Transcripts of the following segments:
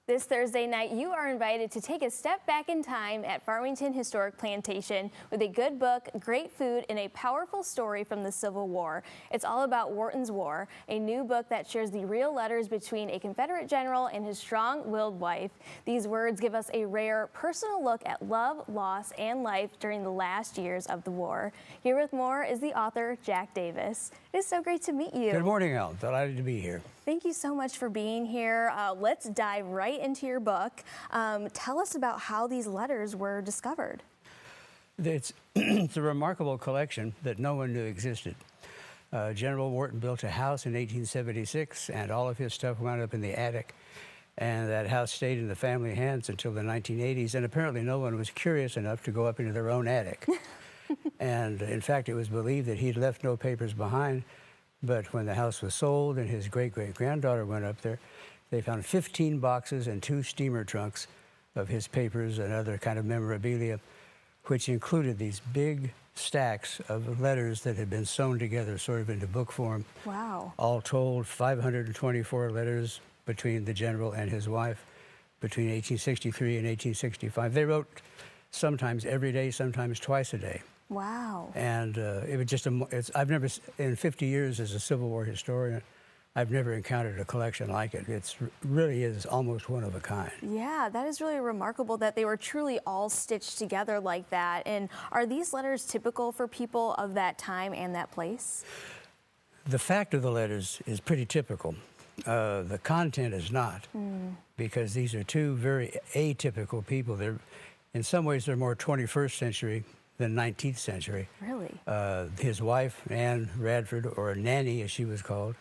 This Thursday night, you are invited to take a step back in time at Farmington Historic Plantation with a good book, great food, and a powerful story from the Civil War. It's all about Wharton's War, a new book that shares the real letters between a Confederate general and his strong-willed wife. These words give us a rare, personal look at love, loss, and life during the last years of the war. Here with more is the author, Jack Davis. It is so great to meet you. Good morning, Al. Delighted to be here. Thank you so much for being here. Let's dive right into your book. Tell us about how these letters were discovered. It's a remarkable collection that no one knew existed. General Wharton built a house in 1876, and all of his stuff wound up in the attic. And that house stayed in the family hands until the 1980s, and apparently no one was curious enough to go up into their own attic. And in fact, it was believed that he'd left no papers behind. But when the house was sold and his great-great-granddaughter went up there, they found 15 boxes and 2 steamer trunks of his papers and other kind of memorabilia, which included these big stacks of letters that had been sewn together sort of into book form. Wow. All told, 524 letters between the general and his wife between 1863 and 1865. They wrote sometimes every day, sometimes twice a day. Wow. And it was just I've never, in 50 years as a Civil War historian, I've never encountered a collection like it. It really is almost one of a kind. Yeah, that is really remarkable that they were truly all stitched together like that. And are these letters typical for people of that time and that place? The fact of the letters is pretty typical. The content is not, because these are two very atypical people. In some ways, they're more 21st century than 19th century. Really? His wife, Anne Radford, or Nanny as she was called,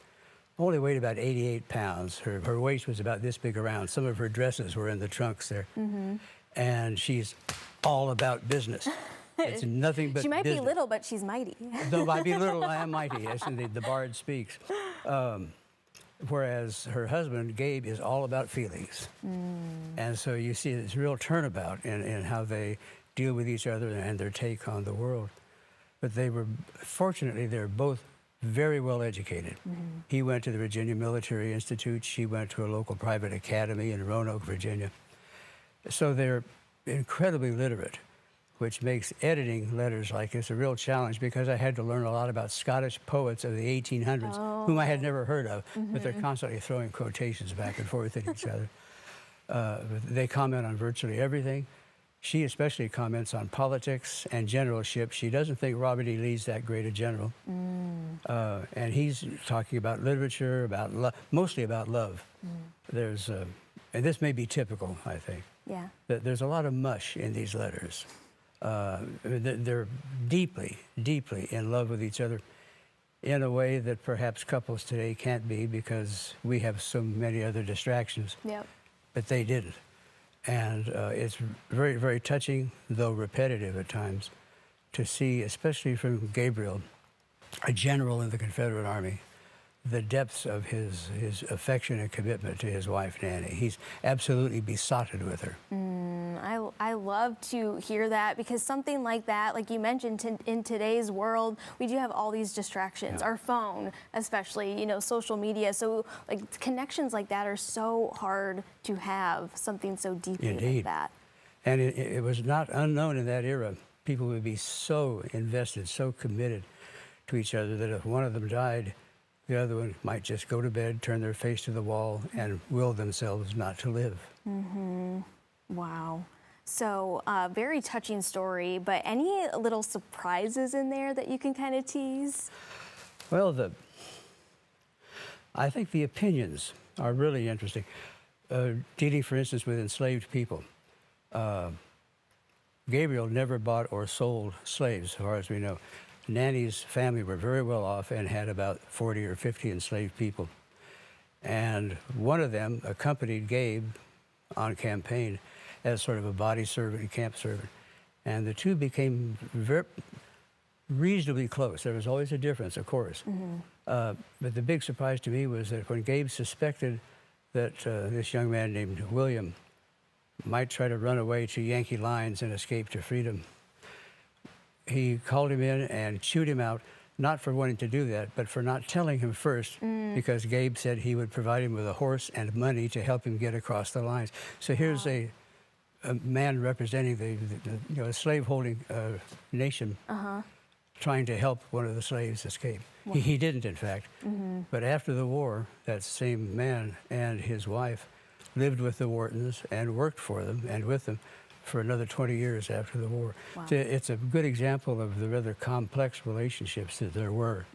only weighed about 88 pounds. Her waist was about this big around. Some of her dresses were in the trunks there. And she's all about business. It's nothing but She might business. be little, but she's mighty. Though I be little, I am mighty, yes, indeed, the bard speaks. Whereas her husband, Gabe, is all about feelings. And so you see this real turnabout in how they deal with each other and their take on the world. But fortunately, they're both very well educated. He went to the Virginia Military Institute. She went to a local private academy in Roanoke, Virginia. So they're incredibly literate, which makes editing letters like this a real challenge, because I had to learn a lot about Scottish poets of the 1800s, whom I had never heard of, but they're constantly throwing quotations back and forth at each other. They comment on virtually everything. She especially comments on politics and generalship. She doesn't think Robert E. Lee's that great a general. And he's talking about literature, mostly about love. And this may be typical, I think. Yeah. There's a lot of mush in these letters. They're deeply, deeply in love with each other in a way that perhaps couples today can't be, because we have so many other distractions. Yep. But they didn't. And it's very, very touching, though repetitive at times, to see, especially from Gabriel, a general in the Confederate Army, the depths of his affection and commitment to his wife, Nanny. He's absolutely besotted with her. I love to hear that, because something like that, like you mentioned, in today's world, we do have all these distractions, our phone especially, social media. So like connections like that are so hard to have, something so deeply like that. And it was not unknown in that era. People would be so invested, so committed to each other, that if one of them died, the other one might just go to bed, turn their face to the wall, and will themselves not to live. Wow. So, very touching story, but any little surprises in there that you can kind of tease? Well, I think the opinions are really interesting. Dealing, for instance, with enslaved people. Gabriel never bought or sold slaves, as far as we know. Nanny's family were very well off and had about 40 or 50 enslaved people. And one of them accompanied Gabe on campaign as sort of a body servant, camp servant. And the two became reasonably close. There was always a difference, of course. But the big surprise to me was that when Gabe suspected that this young man named William might try to run away to Yankee lines and escape to freedom, he called him in and chewed him out not for wanting to do that, but for not telling him first, because Gabe said he would provide him with a horse and money to help him get across the lines. So here's a man representing a slaveholding nation trying to help one of the slaves escape. Wow. He didn't, in fact. But after the war, that same man and his wife lived with the Whartons and worked for them and with them for another 20 years after the war. Wow. So it's a good example of the rather complex relationships that there were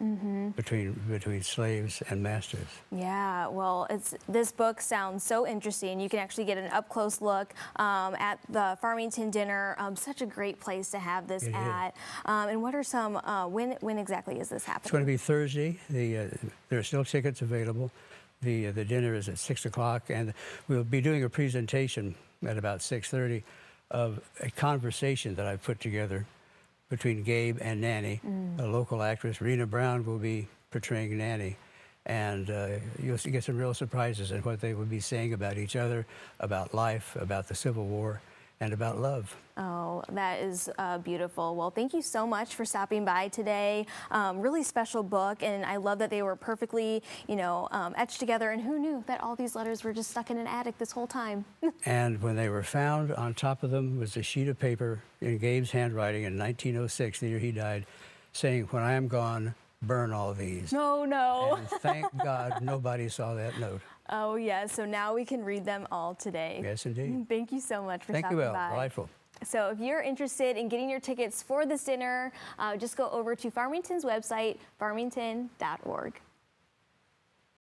between slaves and masters. Yeah, well, this book sounds so interesting. You can actually get an up-close look at the Farmington dinner. Such a great place to have this at. And what are some, when exactly is this happening? It's going to be Thursday. There are still tickets available. The dinner is at 6 o'clock, and we'll be doing a presentation at about 6:30 of a conversation that I've put together between Gabe and Nanny. A local actress, Rena Brown, will be portraying Nanny. And you'll get some real surprises in what they will be saying about each other, about life, about the Civil War, and about love. Oh, that is beautiful. Well, thank you so much for stopping by today. Really special book, and I love that they were perfectly, etched together. And who knew that all these letters were just stuck in an attic this whole time? And when they were found, on top of them was a sheet of paper in Gabe's handwriting in 1906, the year he died, saying, "When I am gone, burn all these." No. And thank God nobody saw that note. Oh, yes. So now we can read them all today. Yes, indeed. Thank you so much for Thank stopping you, Elle. by. Delightful. So if you're interested in getting your tickets for this dinner, just go over to Farmington's website, farmington.org.